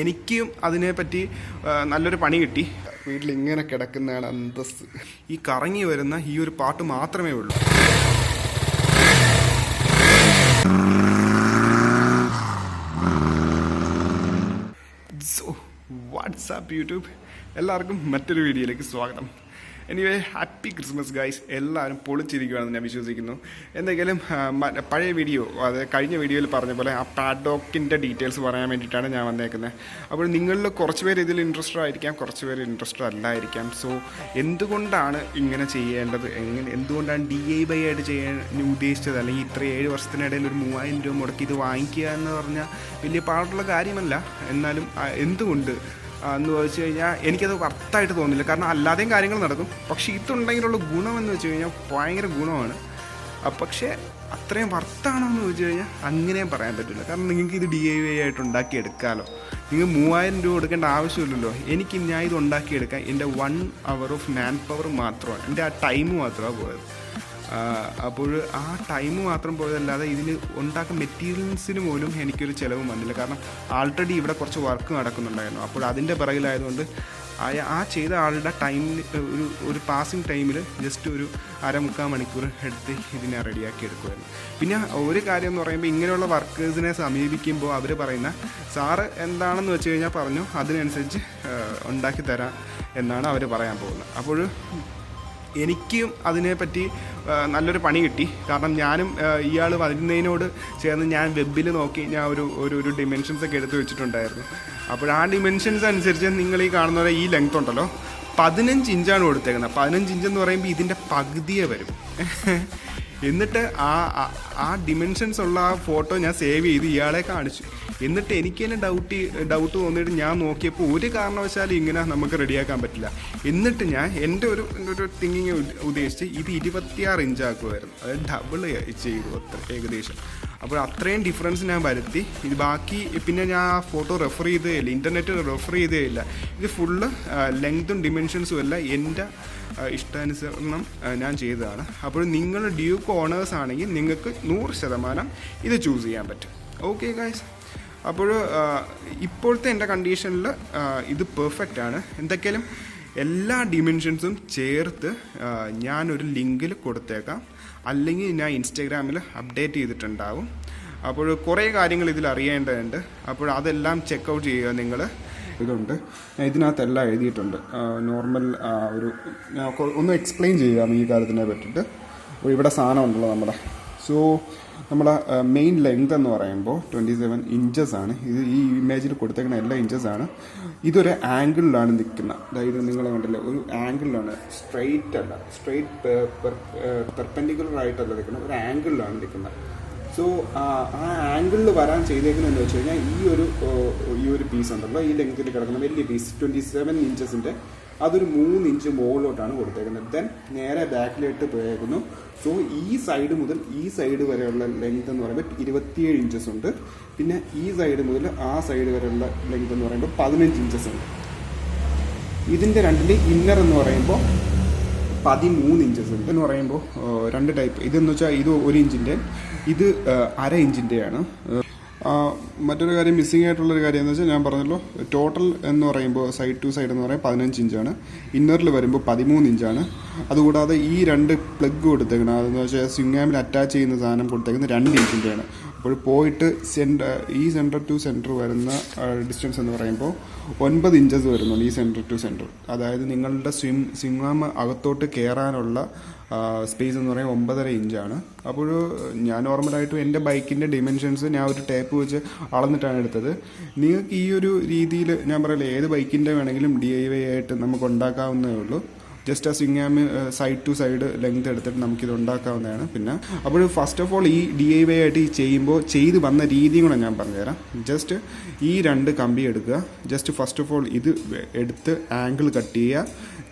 എനിക്കും അതിനെപ്പറ്റി നല്ലൊരു പണി കിട്ടി. വീട്ടിലിങ്ങനെ കിടക്കുന്നതാണ് അന്തസ്സ്. ഈ കറങ്ങി വരുന്ന ഈ ഒരു പാട്ട് മാത്രമേ ഉള്ളൂ. സോ വാട്സാപ്പ് യൂട്യൂബ് എല്ലാവർക്കും മറ്റൊരു വീഡിയോയിലേക്ക് സ്വാഗതം. Anyway happy Christmas guys. എല്ലാവരും പൊളിച്ചിരിക്കുകയാണെന്ന് ഞാൻ വിശ്വസിക്കുന്നു. എന്തെങ്കിലും പഴയ വീഡിയോ, അത് കഴിഞ്ഞ വീഡിയോയിൽ പറഞ്ഞ പോലെ ആ പാഡ്ഡോക്കിൻ്റെ ഡീറ്റെയിൽസ് പറയാൻ വേണ്ടിയിട്ടാണ് ഞാൻ വന്നേക്കുന്നത്. അപ്പോൾ നിങ്ങളിൽ കുറച്ച് പേര് ഇതിൽ ഇൻട്രസ്റ്റഡ് ആയിരിക്കാം, കുറച്ച് പേര് ഇൻട്രസ്റ്റഡ് അല്ലായിരിക്കാം. സോ എന്തുകൊണ്ടാണ് ഇങ്ങനെ ചെയ്യേണ്ടത്, എന്തുകൊണ്ടാണ് DIY ആയിട്ട് ചെയ്യാൻ ഉദ്ദേശിച്ചത്, അല്ലെങ്കിൽ ഇത്ര 7 വർഷത്തിനിടയിൽ ഒരു 3000 രൂപ മുടക്കി ഇത് വാങ്ങിക്കുക എന്ന് പറഞ്ഞാൽ വലിയ പാടുള്ള കാര്യമല്ല. എന്നാലും എന്തുകൊണ്ട് എന്ന് വെച്ച് കഴിഞ്ഞാൽ എനിക്കത് വർത്തായിട്ട് തോന്നില്ല. കാരണം അല്ലാതെയും കാര്യങ്ങൾ നടക്കും. പക്ഷേ ഇതുണ്ടെങ്കിലുള്ള ഗുണമെന്ന് വെച്ച് കഴിഞ്ഞാൽ ഭയങ്കര ഗുണമാണ്. പക്ഷേ അത്രയും വർത്താണോ എന്ന് വെച്ച് കഴിഞ്ഞാൽ അങ്ങനെയും പറയാൻ പറ്റില്ല. കാരണം നിങ്ങൾക്ക് ഇത് DIY ആയിട്ട് ഉണ്ടാക്കിയെടുക്കാമല്ലോ. നിങ്ങൾ 3000 രൂപ കൊടുക്കേണ്ട ആവശ്യമില്ലല്ലോ. ഞാൻ ഇത് ഉണ്ടാക്കിയെടുക്കാൻ എൻ്റെ 1 hour ഓഫ് മാൻ പവർ മാത്രമാണ്, എൻ്റെ ആ ടൈം മാത്രമാണ് പോയത്. അപ്പോൾ ആ ടൈം മാത്രം പോയതല്ലാതെ ഇതിന് ഉണ്ടാക്കുന്ന മെറ്റീരിയൽസിന് പോലും എനിക്കൊരു ചിലവും വന്നില്ല. കാരണം ആൾറെഡി ഇവിടെ കുറച്ച് വർക്ക് നടക്കുന്നുണ്ടായിരുന്നു. അപ്പോൾ അതിൻ്റെ പിറകിലായതുകൊണ്ട് ആ ചെയ്ത ആളുടെ ടൈമിൽ ഒരു പാസിങ് ടൈമിൽ ജസ്റ്റ് ഒരു 1/4 മണിക്കൂർ എടുത്ത് ഇതിനെ റെഡിയാക്കി എടുക്കുമായിരുന്നു. പിന്നെ ഒരു കാര്യം എന്ന് പറയുമ്പോൾ ഇങ്ങനെയുള്ള വർക്കേഴ്സിനെ സമീപിക്കുമ്പോൾ അവർ പറയുന്ന സാറ് എന്താണെന്ന് വെച്ച് കഴിഞ്ഞാൽ പറഞ്ഞു അതിനനുസരിച്ച് ഉണ്ടാക്കി തരാം എന്നാണ് അവർ പറയാൻ പോകുന്നത്. അപ്പോൾ എനിക്കും അതിനെപ്പറ്റി നല്ലൊരു പണി കിട്ടി. കാരണം ഞാനും ഇയാൾ വരുന്നതിനോട് ചേർന്ന് ഞാൻ വെബിൽ നോക്കി ഞാൻ ഒരു ഡിമെൻഷൻസൊക്കെ എടുത്ത് വെച്ചിട്ടുണ്ടായിരുന്നു. അപ്പോൾ ആ ഡിമെൻഷൻസ് അനുസരിച്ച് നിങ്ങൾ ഈ കാണുന്ന പോലെ ഈ ലെങ്ത് ഉണ്ടല്ലോ 15 ഇഞ്ചാണ് കൊടുത്തേക്കുന്നത്. 15 ഇഞ്ചെന്ന് പറയുമ്പോൾ ഇതിൻ്റെ പകുതിയെ വരും. എന്നിട്ട് ആ ഡിമെൻഷൻസ് ഉള്ള ആ ഫോട്ടോ ഞാൻ സേവ് ചെയ്ത് ഇയാളെ കാണിച്ചു. എന്നിട്ട് എനിക്ക് തന്നെ ഡൗട്ട് തോന്നിയിട്ട് ഞാൻ നോക്കിയപ്പോൾ ഒരു കാരണവശാലും ഇങ്ങനെ നമുക്ക് റെഡിയാക്കാൻ പറ്റില്ല. എന്നിട്ട് ഞാൻ എൻ്റെ ഒരു തിങ്കിങ് ഉദ്ദേശിച്ച് ഇത് 26 ഇഞ്ചാക്കുമായിരുന്നു. അതായത് ഡബിൾ ചെയ്തു ഏകദേശം. അപ്പോൾ അത്രയും ഡിഫറൻസ് ഞാൻ വരുത്തി. ഇത് ബാക്കി പിന്നെ ഞാൻ ആ ഫോട്ടോ റെഫർ ചെയ്തേയില്ല, ഇൻ്റർനെറ്റ് റെഫർ ചെയ്തേയില്ല. ഇത് ഫുള്ള് ലെങ്തും ഡിമെൻഷൻസും എല്ലാം എൻ്റെ ഇഷ്ടാനുസരണം ഞാൻ ചെയ്തതാണ്. അപ്പോൾ നിങ്ങൾ ഡ്യൂക്ക് ഓണേഴ്സ് ആണെങ്കിൽ നിങ്ങൾക്ക് 100% ഇത് ചൂസ് ചെയ്യാൻ പറ്റും. ഓക്കെ ഗൈസ്, അപ്പോൾ ഇപ്പോഴത്തെ എൻ്റെ കണ്ടീഷനിൽ ഇത് പെർഫെക്റ്റ് ആണ്. എന്തൊക്കെയാലും എല്ലാ ഡിമെൻഷൻസും ചേർത്ത് ഞാനൊരു ലിങ്കിൽ കൊടുത്തേക്കാം, അല്ലെങ്കിൽ ഞാൻ ഇൻസ്റ്റാഗ്രാമിൽ അപ്ഡേറ്റ് ചെയ്തിട്ടുണ്ടാവും. അപ്പോൾ കുറേ കാര്യങ്ങൾ ഇതിൽ അറിയേണ്ടതുണ്ട്. അപ്പോൾ അതെല്ലാം ചെക്കൗട്ട് ചെയ്യുക നിങ്ങൾ. ഇതുണ്ട്, ഇതിനകത്തെല്ലാം എഴുതിയിട്ടുണ്ട്. നോർമൽ ഞാൻ ഒന്ന് എക്സ്പ്ലെയിൻ ചെയ്യാം ഈ കാര്യത്തിനെ പറ്റിയിട്ട്. ഇവിടെ സാധനം ഉണ്ടല്ലോ നമ്മുടെ. സോ നമ്മുടെ മെയിൻ ലെങ്ത് എന്ന് പറയുമ്പോൾ 27 ഇഞ്ചസ് ആണ്. ഇത് ഈ ഇമേജിൽ കൊടുത്തേക്കുന്ന എല്ലാ ഇഞ്ചസാണ്. ഇതൊരു ആംഗിളിലാണ് നിൽക്കുന്നത്. അതായത് നിങ്ങൾ കണ്ടില്ലേ, ഒരു ആംഗിളിലാണ്, സ്ട്രെയിറ്റ് അല്ല, സ്ട്രെയിറ്റ് പെർപെൻഡിക്കുലർ ആയിട്ടല്ല നിൽക്കുന്നത്, ഒരു ആംഗിളിലാണ് നിൽക്കുന്നത്. സോ ആ ആംഗിളിൽ വരാൻ ചെയ്തേക്കുന്നതെന്ന് വെച്ച് കഴിഞ്ഞാൽ ഈ ഒരു പീസ് ഉണ്ടല്ലോ, ഈ ലെങ്ത്തിൽ കിടക്കുന്ന വലിയ പീസ് 27 ഇഞ്ചസിൻ്റെ അതൊരു 3 ഇഞ്ച് മുകളിലോട്ടാണ് കൊടുത്തേക്കുന്നത്. ദെൻ നേരെ ബാക്കിലോട്ട് പോയേക്കുന്നു. സോ ഈ സൈഡ് മുതൽ ഈ സൈഡ് വരെയുള്ള ലെങ്ത് എന്ന് പറയുമ്പോൾ 27 ഇഞ്ചസ് ഉണ്ട്. പിന്നെ ഈ സൈഡ് മുതൽ ആ സൈഡ് വരെയുള്ള ലെങ്ത് എന്ന് പറയുമ്പോൾ 15 ഇഞ്ചസ് ഉണ്ട്. ഇതിൻ്റെ രണ്ടിൻ്റെ ഇന്നർ എന്ന് പറയുമ്പോൾ 13 ഇഞ്ചസ് ഉണ്ട്. എന്ന് പറയുമ്പോൾ 2 ടൈപ്പ്. ഇതെന്ന് വെച്ചാൽ ഇത് 1 ഇഞ്ചിൻ്റെ, ഇത് 1/2 ഇഞ്ചിൻ്റെയാണ്. മറ്റൊരു കാര്യം, മിസ്സിംഗ് ആയിട്ടുള്ളൊരു കാര്യം എന്ന് വെച്ചാൽ ഞാൻ പറഞ്ഞല്ലോ, ടോട്ടൽ എന്ന് പറയുമ്പോൾ സൈഡ് ടു സൈഡ് എന്ന് പറയുമ്പോൾ 15 ഇഞ്ചാണ്. ഇന്നറിൽ വരുമ്പോൾ 13 ഇഞ്ചാണ്. അതുകൂടാതെ ഈ 2 പ്ലഗ് കൊടുത്തേക്കണം, അതെന്ന് വെച്ചാൽ സ്വിംഗാമിൽ അറ്റാച്ച് ചെയ്യുന്ന സാധനം കൊടുത്തേക്കുന്നത് 2 ഇഞ്ചിൻ്റെയാണ്. അപ്പോൾ പോയിട്ട് ഈ സെൻറ്റർ ടു സെൻറ്റർ വരുന്ന ഡിസ്റ്റൻസ് എന്ന് പറയുമ്പോൾ 9 ഇഞ്ചസ് വരുന്നുണ്ട് ഈ സെൻറ്റർ ടു സെൻറ്റർ. അതായത് നിങ്ങളുടെ സ്വിംഗാം അകത്തോട്ട് കയറാനുള്ള സ്പേസ് എന്ന് പറയുമ്പോൾ 9.5 ഇഞ്ചാണ്. അപ്പോൾ ഞാൻ നോർമലായിട്ടും എൻ്റെ ബൈക്കിൻ്റെ ഡിമെൻഷൻസ് ഞാൻ ഒരു ടേപ്പ് വെച്ച് അളന്നിട്ടാണ് എടുത്തത്. നിങ്ങൾക്ക് ഈ ഒരു രീതിയിൽ ഞാൻ പറയില്ല, ഏത് ബൈക്കിൻ്റെ വേണമെങ്കിലും DIY ആയിട്ട് നമുക്ക് ഉണ്ടാക്കാവുന്നതേ ഉള്ളൂ. ജസ്റ്റ് ആ സ്വിംഗാം സൈഡ് ടു സൈഡ് ലെങ്ത് എടുത്തിട്ട് നമുക്കിത് ഉണ്ടാക്കാവുന്നതാണ്. പിന്നെ അപ്പോൾ ഫസ്റ്റ് ഓഫ് ഓൾ ഈ DIY ആയിട്ട് ചെയ്ത് വന്ന രീതിയും കൂടെ ഞാൻ പറഞ്ഞുതരാം. ജസ്റ്റ് ഈ 2 കമ്പി എടുക്കുക. ജസ്റ്റ് ഫസ്റ്റ് ഓഫ് ഓൾ ഇത് എടുത്ത് ആംഗിൾ കട്ട് ചെയ്യുക,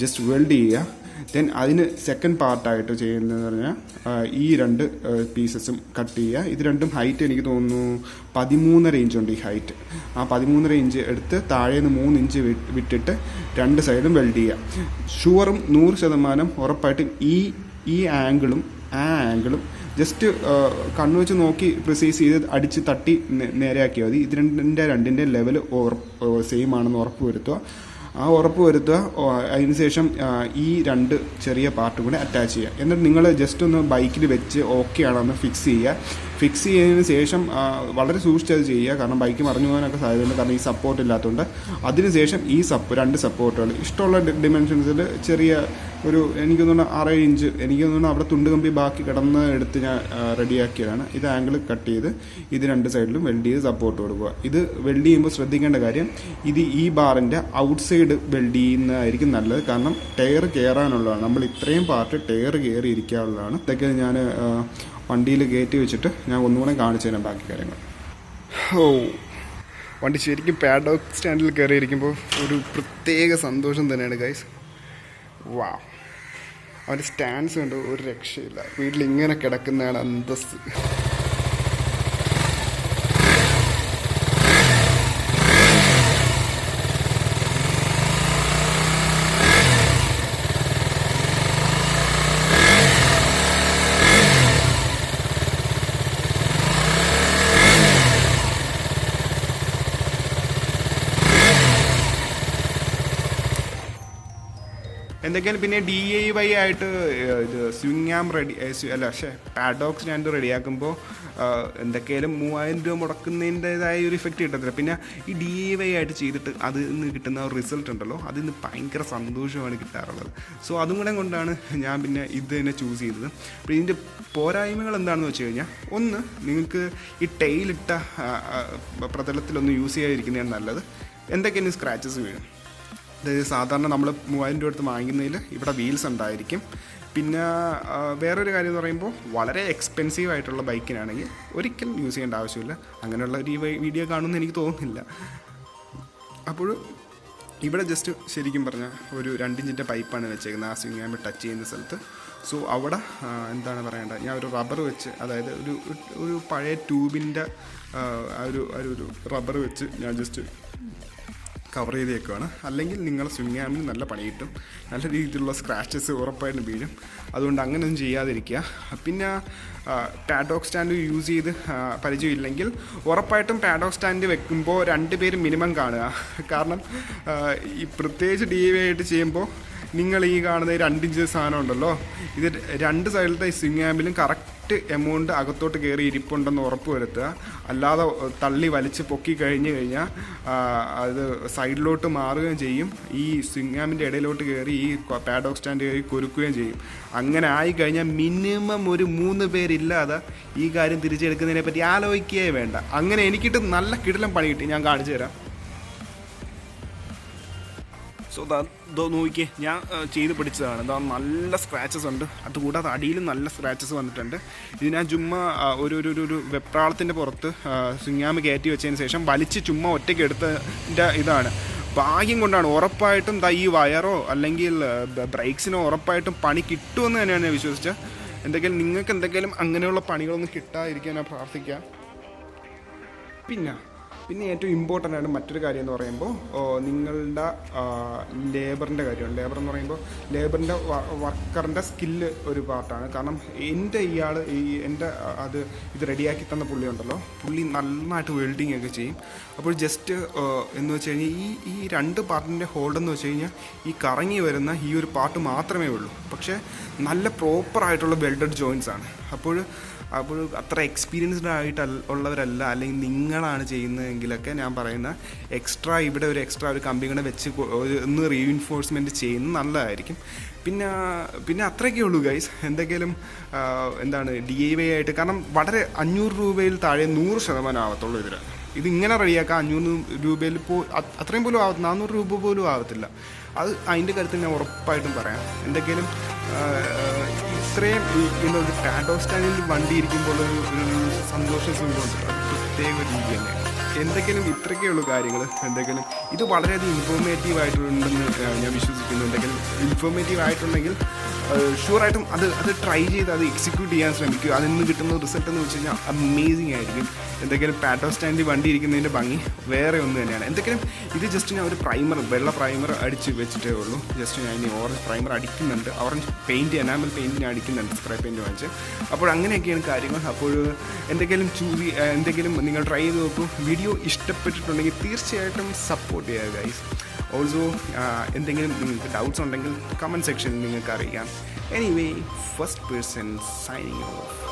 ജസ്റ്റ് വെൽഡ് ചെയ്യുക. ദെൻ അതിന് സെക്കൻഡ് പാർട്ടായിട്ട് ചെയ്യുന്നതെന്ന് പറഞ്ഞാൽ ഈ 2 പീസസും കട്ട് ചെയ്യുക. ഇത് രണ്ടും ഹൈറ്റ് എനിക്ക് തോന്നുന്നു 13.5 ഇഞ്ചുണ്ട് ഈ ഹൈറ്റ്. ആ 13.5 ഇഞ്ച് എടുത്ത് താഴേന്ന് 3 ഇഞ്ച് വിട്ടിട്ട് 2 സൈഡും വെൽഡ് ചെയ്യുക. ഷുവറും 100% ഉറപ്പായിട്ടും ഈ ആംഗിളും ആ ആംഗിളും ജസ്റ്റ് കണ്ണു വെച്ച് നോക്കി പ്രിസൈസ് ചെയ്ത് അടിച്ച് തട്ടി നേരെയാക്കിയാൽ മതി. ഇത് രണ്ടിൻ്റെ ലെവൽ സെയിം ആണെന്ന് ഉറപ്പ് വരുത്തുക. ഉറപ്പ് വരുത്തുക. അതിനുശേഷം ഈ 2 ചെറിയ പാർട്ട് കൂടെ അറ്റാച്ച് ചെയ്യുക. എന്നിട്ട് നിങ്ങൾ ജസ്റ്റ് ഒന്ന് ബൈക്കിൽ വെച്ച് ഓക്കെ ആണെന്ന് ഫിക്സ് ചെയ്യുക. ഫിക്സ് ചെയ്തതിന് ശേഷം വളരെ സൂക്ഷിച്ചത് ചെയ്യുക, കാരണം ബൈക്ക് മറിഞ്ഞു പോകാനൊക്കെ സാധ്യതയുണ്ട്, കാരണം ഈ സപ്പോർട്ട് ഇല്ലാത്തതുകൊണ്ട്. അതിനുശേഷം ഈ 2 സപ്പോർട്ടുകൾ ഇഷ്ടമുള്ള ഡിമെൻഷൻസിൽ ചെറിയ ഒരു എനിക്ക് തോന്നുന്നു 6 ഇഞ്ച്, എനിക്ക് തോന്നുന്നു അവിടെ തുണ്ട് കമ്പി ബാക്കി കിടന്ന് എടുത്ത് ഞാൻ റെഡിയാക്കിയതാണ്. ഇത് ആംഗിൾ കട്ട് ചെയ്ത് ഇത് 2 സൈഡിലും വെൽഡ് ചെയ്ത് സപ്പോർട്ട് കൊടുക്കുക. ഇത് വെൽഡ് ചെയ്യുമ്പോൾ ശ്രദ്ധിക്കേണ്ട കാര്യം, ഇത് ഈ ബാറിൻ്റെ ഔട്ട് സൈഡ് വെൽഡ് ചെയ്യുന്നതായിരിക്കും നല്ലത്, കാരണം ടയർ കയറാനുള്ളതാണ്. നമ്മൾ ഇത്രയും പാർട്ട് ടയർ കയറി ഇരിക്കാനുള്ളതാണ്. ഇതൊക്കെ ഞാൻ വണ്ടിയിൽ കയറ്റി വെച്ചിട്ട് ഞാൻ ഒന്നുകൂടെ കാണിച്ചു തരാം ബാക്കി കാര്യങ്ങൾ. വണ്ടി ശരിക്കും പാഡോക്ക് സ്റ്റാൻഡിൽ കയറിയിരിക്കുമ്പോൾ ഒരു പ്രത്യേക സന്തോഷം തന്നെയാണ് ഗൈസ്. വാ, അവൻ്റെ സ്റ്റാൻഡ്സ് കണ്ട് ഒരു രക്ഷയില്ല. വീട്ടിൽ ഇങ്ങനെ കിടക്കുന്നതാണ് അന്തസ്സ്. എന്തൊക്കെയാണ് പിന്നെ DIY ആയിട്ട് ഇത് സ്വിംഗ് ആം പാഡോക്ക് സ്റ്റാൻഡ് റെഡിയാക്കുമ്പോൾ എന്തൊക്കെയായാലും 3000 രൂപ മുടക്കുന്നതിൻ്റെതായ ഒരു ഇഫക്റ്റ് കിട്ടത്തില്ല. പിന്നെ ഈ DIY ആയിട്ട് ചെയ്തിട്ട് അതിൽ നിന്ന് കിട്ടുന്ന റിസൾട്ട് ഉണ്ടല്ലോ, അതിൽ നിന്ന് ഭയങ്കര സന്തോഷമാണ് കിട്ടാറുള്ളത്. സോ അതും കൂടെ കൊണ്ടാണ് ഞാൻ പിന്നെ ഇത് തന്നെ ചൂസ് ചെയ്തത്. അപ്പോൾ ഇതിൻ്റെ പോരായ്മകൾ എന്താണെന്ന് വെച്ച് കഴിഞ്ഞാൽ, ഒന്ന്, നിങ്ങൾക്ക് ഈ ടൈലിട്ട പ്രതലത്തിലൊന്നും യൂസ് ചെയ്യാതിരിക്കുന്നതാണ് നല്ലത്. എന്തൊക്കെയാണ് സ്ക്രാച്ചസ് വീഴും. അതായത് സാധാരണ നമ്മൾ 3000 രൂപ എടുത്ത് വാങ്ങിക്കുന്നതിൽ ഇവിടെ വീൽസ് ഉണ്ടായിരിക്കും. പിന്നെ വേറൊരു കാര്യം എന്ന് പറയുമ്പോൾ, വളരെ എക്സ്പെൻസീവ് ആയിട്ടുള്ള ബൈക്കിനാണെങ്കിൽ ഒരിക്കലും യൂസ് ചെയ്യേണ്ട ആവശ്യമില്ല. അങ്ങനെയുള്ള ഒരു വീഡിയോ കാണുമെന്ന് എനിക്ക് തോന്നുന്നില്ല. അപ്പോൾ ഇവിടെ ജസ്റ്റ് ശരിക്കും പറഞ്ഞാൽ ഒരു 2 ഇഞ്ചിൻ്റെ പൈപ്പാണ് വെച്ചേക്കുന്നത് ആ സ്വിംഗ് ആംബ് ടച്ച് ചെയ്യുന്ന സ്ഥലത്ത്. സോ അവിടെ എന്താണ് പറയേണ്ടത്, ഞാൻ ഒരു റബ്ബർ വെച്ച്, അതായത് ഒരു പഴയ ട്യൂബിൻ്റെ ഒരു റബ്ബർ വെച്ച് ഞാൻ ജസ്റ്റ് കവർ ചെയ്തേക്കുവാണ്. അല്ലെങ്കിൽ നിങ്ങൾ സ്വിംഗ് ആമിന് നല്ല പണി കിട്ടും, നല്ല രീതിയിലുള്ള സ്ക്രാച്ചസ് ഉറപ്പായിട്ടും വീഴും. അതുകൊണ്ട് അങ്ങനെയൊന്നും ചെയ്യാതിരിക്കുക. പിന്നെ പാഡോക്ക് സ്റ്റാൻഡ് യൂസ് ചെയ്ത് പരിചയമില്ലെങ്കിൽ ഉറപ്പായിട്ടും പാഡോക്ക് സ്റ്റാൻഡ് വെക്കുമ്പോൾ 2 പേര് മിനിമം കാണുക. കാരണം ഈ പ്രത്യേകിച്ച് DIY ആയിട്ട് ചെയ്യുമ്പോൾ നിങ്ങൾ ഈ കാണുന്ന 2 ഇഞ്ച് സാധനം ഉണ്ടല്ലോ, ഇത് 2 സൈഡിലത്തെ ഈ സ്വിംഗ് ആമ്പിലും കറക്റ്റ് എമൗണ്ട് അകത്തോട്ട് കയറി ഇരിപ്പുണ്ടെന്ന് ഉറപ്പ് വരുത്തുക. അല്ലാതെ തള്ളി വലിച്ച് പൊക്കി കഴിഞ്ഞ് കഴിഞ്ഞാൽ അത് സൈഡിലോട്ട് മാറുകയും ചെയ്യും. ഈ സ്വിംഗ് ആമിൻ്റെ ഇടയിലോട്ട് കയറി ഈ പാഡോക്ക് സ്റ്റാൻഡ് കയറി കൊരുക്കുകയും ചെയ്യും. അങ്ങനെ ആയിക്കഴിഞ്ഞാൽ മിനിമം ഒരു 3 പേരില്ലാതെ ഈ കാര്യം തിരിച്ചെടുക്കുന്നതിനെ പറ്റി ആലോചിക്കുകയേ വേണ്ട. അങ്ങനെ എനിക്കിട്ട് നല്ല കിടിലം പണി കിട്ടി, ഞാൻ കാണിച്ചു തരാം. സോ നോക്കിയേ, ഞാൻ ചെയ്ത് പിടിച്ചതാണ്. ഇതാ നല്ല സ്ക്രാച്ചസ് ഉണ്ട്. അതുകൂടാതെ അടിയിലും നല്ല സ്ക്രാച്ചസ് വന്നിട്ടുണ്ട്. ഇത് ഞാൻ ചുമ്മാ ഒരു വെപ്രാളത്തിൻ്റെ പുറത്ത് സ്വിംഗ് ആം കയറ്റി വെച്ചതിന് ശേഷം വലിച്ച് ചുമ്മാ ഒറ്റയ്ക്ക് എടുത്തതിൻ്റെ ഇതാണ്. ഭാഗ്യം കൊണ്ടാണ്. ഉറപ്പായിട്ടും ഈ വയറോ അല്ലെങ്കിൽ ബ്രേക്സിനോ ഉറപ്പായിട്ടും പണി കിട്ടുമെന്ന് തന്നെയാണ് ഞാൻ വിശ്വസിച്ചത്. എന്തെങ്കിലും നിങ്ങൾക്ക് എന്തെങ്കിലും അങ്ങനെയുള്ള പണികളൊന്നും കിട്ടാതിരിക്കാൻ ഞാൻ പ്രാർത്ഥിക്കാം. പിന്നെ ഏറ്റവും ഇമ്പോർട്ടൻ്റ് ആണ് മറ്റൊരു കാര്യം എന്ന് പറയുമ്പോൾ, നിങ്ങളുടെ ലേബറിൻ്റെ കാര്യമാണ്. ലേബർ എന്ന് പറയുമ്പോൾ ലേബറിൻ്റെ വർക്കറിൻ്റെ സ്കില്ല് ഒരു പാർട്ടാണ്. കാരണം എൻ്റെ ഇത് റെഡിയാക്കി തന്ന പുള്ളി ഉണ്ടല്ലോ, പുള്ളി നന്നായിട്ട് വെൽഡിങ് ഒക്കെ ചെയ്യും. അപ്പോൾ ജസ്റ്റ് എന്ന് വെച്ച് കഴിഞ്ഞാൽ ഈ 2 പാർട്ടിൻ്റെ ഹോൾഡെന്ന് വെച്ച് കഴിഞ്ഞാൽ ഈ കറങ്ങി വരുന്ന ഈ ഒരു പാർട്ട് മാത്രമേ ഉള്ളൂ. പക്ഷേ നല്ല പ്രോപ്പറായിട്ടുള്ള വെൽഡഡ് ജോയിൻസ് ആണ്. അപ്പോൾ അത്ര എക്സ്പീരിയൻസ്ഡ് ആയിട്ട് ഉള്ളവരല്ല, അല്ലെങ്കിൽ നിങ്ങളാണ് ചെയ്യുന്നതെങ്കിലൊക്കെ ഞാൻ പറയുന്ന ഇവിടെ ഒരു എക്സ്ട്രാ ഒരു കമ്പി കൂടെ വെച്ച് ഒന്ന് റീഇൻഫോഴ്സ്മെൻറ്റ് ചെയ്യുന്നത് നല്ലതായിരിക്കും. പിന്നെ അത്രയൊക്കെ ഉള്ളൂ ഗൈസ്. എന്തെങ്കിലും DIY ആയിട്ട്, കാരണം വളരെ 500 രൂപയിൽ താഴെ 100% ആവത്തുള്ളൂ ഇതിങ്ങനെ റെഡിയാക്കാം. 500 രൂപയിൽ അത്രയും പോലും 400 രൂപ പോലും ആവത്തില്ല. അത് അതിൻ്റെ കാര്യത്തിൽ ഞാൻ ഉറപ്പായിട്ടും പറയാം. എന്തെങ്കിലും ഇത്രയും ഒരു പാഡോക്ക് സ്റ്റാൻഡിൽ വണ്ടി ഇരിക്കുമ്പോൾ ഒരു സന്തോഷം സുഖമുണ്ട്. അത് പ്രത്യേക ഒരു രീതി തന്നെയാണ്. എന്തെങ്കിലും ഇത്രയൊക്കെയുള്ള കാര്യങ്ങൾ. ഇത് വളരെയധികം ഇൻഫോർമേറ്റീവ് ആയിട്ടുണ്ടെന്ന് ഞാൻ വിശ്വസിക്കുന്നു. എന്തെങ്കിലും ഇൻഫോർമേറ്റീവ് ആയിട്ടുണ്ടെങ്കിൽ ഷുവറായിട്ടും അത് ട്രൈ ചെയ്ത് അത് എക്സിക്യൂട്ട് ചെയ്യാൻ ശ്രമിക്കുക. അതിൽ നിന്ന് കിട്ടുന്ന റിസൾട്ട് എന്ന് വെച്ച് കഴിഞ്ഞാൽ അമേസിങ് ആയിരിക്കും. എന്തെങ്കിലും പാഡ്ഡോക്ക് സ്റ്റാൻഡിൽ വണ്ടി ഇരിക്കുന്നതിൻ്റെ ഭംഗി വേറെ ഒന്ന് തന്നെയാണ്. എന്തെങ്കിലും ഇത് ജസ്റ്റ് ഞാൻ ഒരു പ്രൈമർ, വെള്ള പ്രൈമർ അടിച്ച് വെച്ചിട്ടേ ഉള്ളൂ. ജസ്റ്റ് ഞാൻ ഇനി ഓറഞ്ച് പ്രൈമർ അടിക്കുന്നുണ്ട്, ഓറഞ്ച് പെയിൻറ്റ്, എനാമൽ പെയിൻറ്റ് ഞാൻ അടിക്കുന്നുണ്ട്, സ്പ്രേ പെയിൻറ്റ് വാങ്ങിച്ച്. അപ്പോൾ അങ്ങനെയൊക്കെയാണ് കാര്യങ്ങൾ. അപ്പോൾ എന്തെങ്കിലും എന്തെങ്കിലും നിങ്ങൾ ട്രൈ ചെയ്ത് നോക്കൂ. വീഡിയോ ഇഷ്ടപ്പെട്ടിട്ടുണ്ടെങ്കിൽ തീർച്ചയായിട്ടും സപ്പോർട്ട് ചെയ്യുക ഗൈസ്. ഓൾസോ എന്തെങ്കിലും നിങ്ങൾക്ക് ഡൗട്ട്സ് ഉണ്ടെങ്കിൽ കമൻറ്റ് സെക്ഷനിൽ നിങ്ങൾക്ക് അറിയിക്കാം. Anyway, first person signing off.